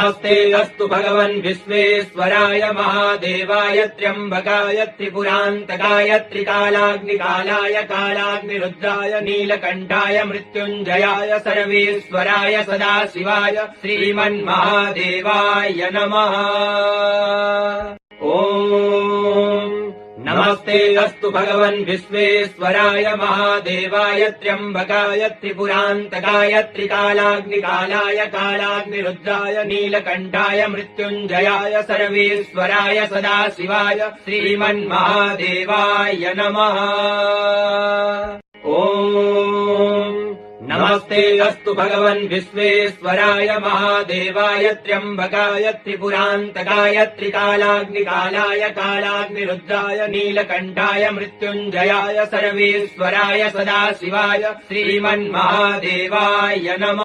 नमस्ते अस्तु भगवन् विश्वेश्वराय महादेवाय त्र्यम्बकाय त्रिपुरान्तकाय त्रिकालाग्निकालाय कालाग्निरुद्राय नीलकण्ठाय मृत्युञ्जयाय सर्वेश्वराय सदाशिवाय श्रीमन्महादेवाय नमः। नमस्ते अस्तु भगवन् विश्वेश्वराय महादेवाय त्र्यम्बकाय त्रिपुरान्तकाय त्रिकालाग्निकालाय कालाग्निरुद्राय नीलकण्ठाय मृत्युञ्जयाय सर्वेश्वराय सदाशिवाय श्रीमन्महादेवाय नमः। नमस्ते अस्तु भगवन् विश्वेश्वराय महादेवाय त्र्यम्बकाय त्रिपुरान्तकाय त्रिकालाग्निकालाय कालाग्निरुद्राय नीलकण्ठाय मृत्युञ्जयाय सर्वेश्वराय सदाशिवाय श्रीमन्महादेवाय नमः।